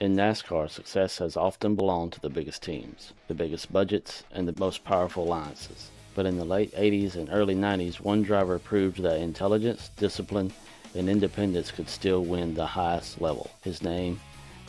In NASCAR, success has often belonged to the biggest teams, the biggest budgets, and the most powerful alliances. But in the late 80s and early 90s, one driver proved that intelligence, discipline, and independence could still win the highest level. His name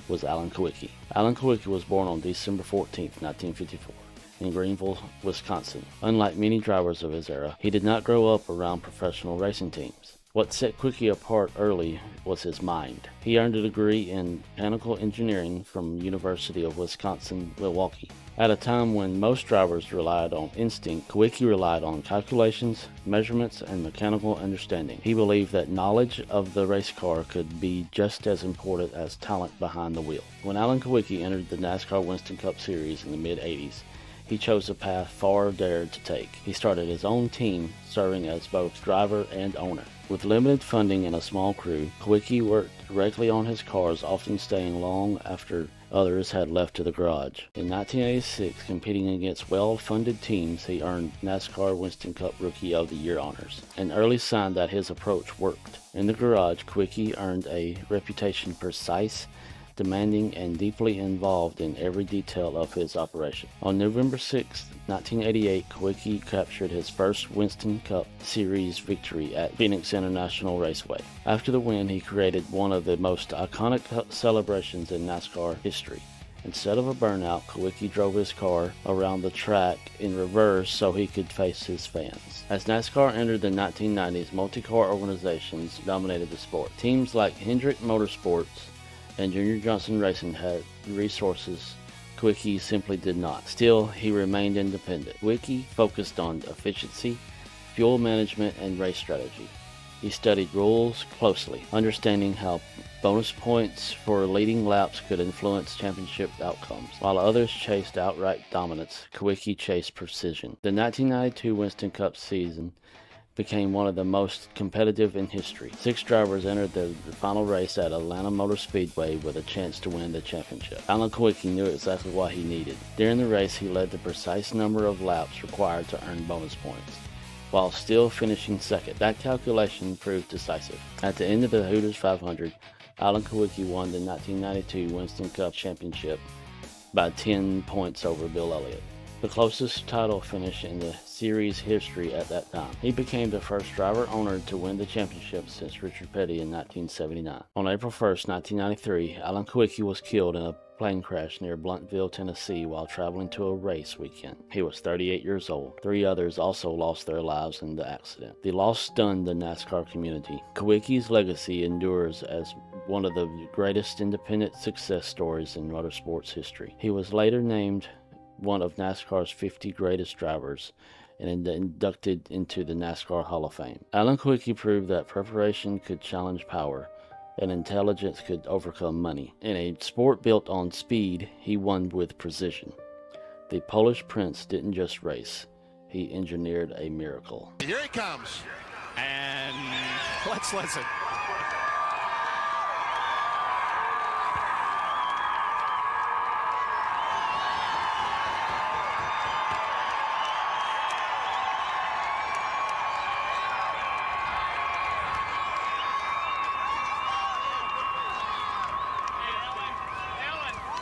was Alan Kulwicki. Alan Kulwicki was born on December 14, 1954. In Greenfield, Wisconsin. Unlike many drivers of his era, he did not grow up around professional racing teams. What set Kulwicki apart early was his mind. He earned a degree in mechanical engineering from University of Wisconsin-Milwaukee. At a time when most drivers relied on instinct, Kulwicki relied on calculations, measurements, and mechanical understanding. He believed that knowledge of the race car could be just as important as talent behind the wheel. When Alan Kulwicki entered the NASCAR Winston Cup Series in the mid-80s, he chose a path far dared to take. He started his own team, serving as both driver and owner. With limited funding and a small crew, Kulwicki worked directly on his cars, often staying long after others had left to the garage. In 1986, competing against well-funded teams, he earned NASCAR Winston Cup Rookie of the Year honors, an early sign that his approach worked. In the garage, Kulwicki earned a reputation precise, demanding, and deeply involved in every detail of his operation. On November 6, 1988, Kulwicki captured his first Winston Cup Series victory at Phoenix International Raceway. After the win, he created one of the most iconic celebrations in NASCAR history. Instead of a burnout, Kulwicki drove his car around the track in reverse so he could face his fans. As NASCAR entered the 1990s, multi-car organizations dominated the sport. Teams like Hendrick Motorsports and Junior Johnson Racing had resources Kulwicki simply did not. Still, he remained independent. Kulwicki focused on efficiency, fuel management, and race strategy. He studied rules closely, understanding how bonus points for leading laps could influence championship outcomes. While others chased outright dominance, Kulwicki chased precision. The 1992 Winston Cup season became one of the most competitive in history. 6 drivers entered the final race at Atlanta Motor Speedway with a chance to win the championship. Alan Kulwicki knew exactly what he needed. During the race, he led the precise number of laps required to earn bonus points, while still finishing second. That calculation proved decisive. At the end of the Hooters 500, Alan Kulwicki won the 1992 Winston Cup Championship by 10 points over Bill Elliott, the closest title finish in the series history at that time. He became the first driver-owner to win the championship since Richard Petty in 1979. On April 1st, 1993, Alan Kulwicki was killed in a plane crash near Bluntville, Tennessee while traveling to a race weekend. He was 38 years old. 3 others also lost their lives in the accident. The loss stunned the NASCAR community. Kulwicki's legacy endures as one of the greatest independent success stories in motorsports history. He was later named one of NASCAR's 50 greatest drivers and inducted into the NASCAR Hall of Fame. Alan Kulwicki proved that preparation could challenge power and intelligence could overcome money. In a sport built on speed, he won with precision. The Polish Prince didn't just race, he engineered a miracle. Here he comes, and let's listen.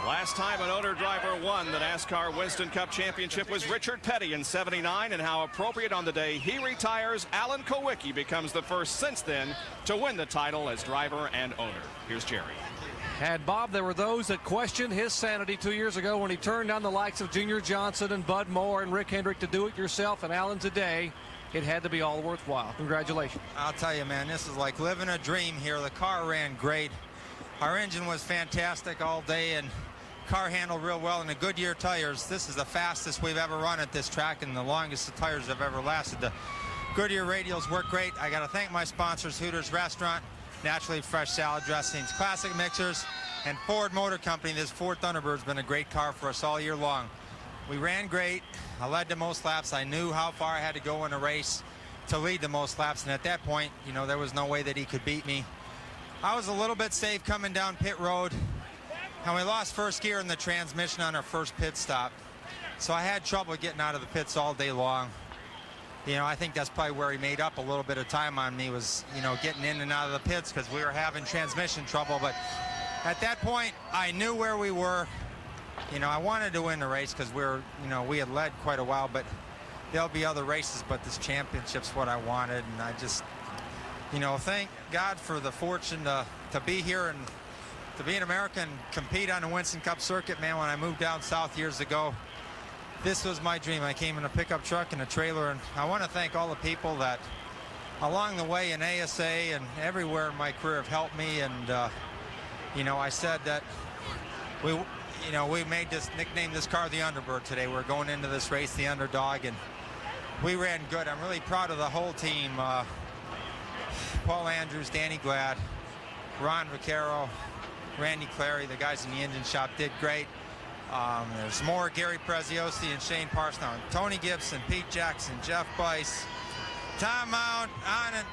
Last time an owner driver won the NASCAR Winston Cup Championship was Richard Petty in '79, and how appropriate on the day he retires, Alan Kulwicki becomes the first since then to win the title as driver and owner. Here's Jerry. And Bob, there were those that questioned his sanity 2 years ago when he turned down the likes of Junior Johnson and Bud Moore and Rick Hendrick to do it yourself, and Alan today, it had to be all worthwhile. Congratulations. I'll tell you, man, this is like living a dream here. The car ran great. Our engine was fantastic all day, and car handled real well. And the Goodyear tires, this is the fastest we've ever run at this track and the longest the tires have ever lasted. The Goodyear radials work great. I got to thank my sponsors, Hooters Restaurant, Naturally Fresh Salad Dressings, Classic Mixers, and Ford Motor Company. This Ford Thunderbird's been a great car for us all year long. We ran great. I led the most laps. I knew how far I had to go in a race to lead the most laps, and at that point, you know, there was no way that he could beat me. I was a little bit safe coming down pit road, and we lost first gear in the transmission on our first pit stop. So I had trouble getting out of the pits all day long. You know, I think that's probably where he made up a little bit of time on me, was, you know, getting in and out of the pits because we were having transmission trouble. But at that point, I knew where we were. You know, I wanted to win the race because we had led quite a while, but there'll be other races, but this championship's what I wanted. And I just, thank God for the fortune to be here and to be an American and compete on the Winston Cup circuit. Man, when I moved down south years ago, this was my dream. I came in a pickup truck and a trailer, and I want to thank all the people that along the way in ASA and everywhere in my career have helped me. And I said that we nicknamed this car the Underbird today. We're going into this race the underdog, and we ran good. I'm really proud of the whole team. Paul Andrews, Danny Glad, Ron Vaccaro, Randy Clary, the guys in the engine shop did great. There's more Gary Preziosi and Shane Parsnow, Tony Gibson, Pete Jackson, Jeff Bice, Tom Mount, on it.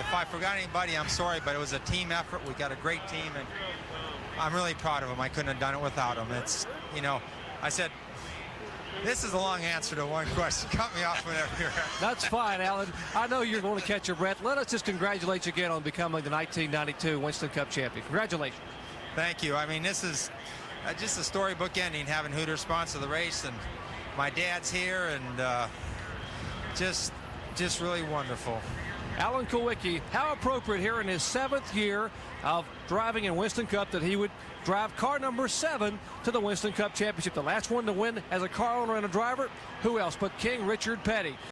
If I forgot anybody, I'm sorry, but it was a team effort. We got a great team, and I'm really proud of them. I couldn't have done it without them. It's, I said, this is a long answer to one question. Cut me off whenever you're ready. That's fine, Alan. I know you're going to catch your breath. Let us just congratulate you again on becoming the 1992 Winston Cup champion. Congratulations. Thank you. I mean, this is just a storybook ending, having Hooters sponsor the race, and my dad's here, and just really wonderful. Alan Kulwicki, how appropriate here in his 7th year of driving in Winston Cup that he would drive car number 7 to the Winston Cup Championship. The last one to win as a car owner and a driver, who else but King Richard Petty.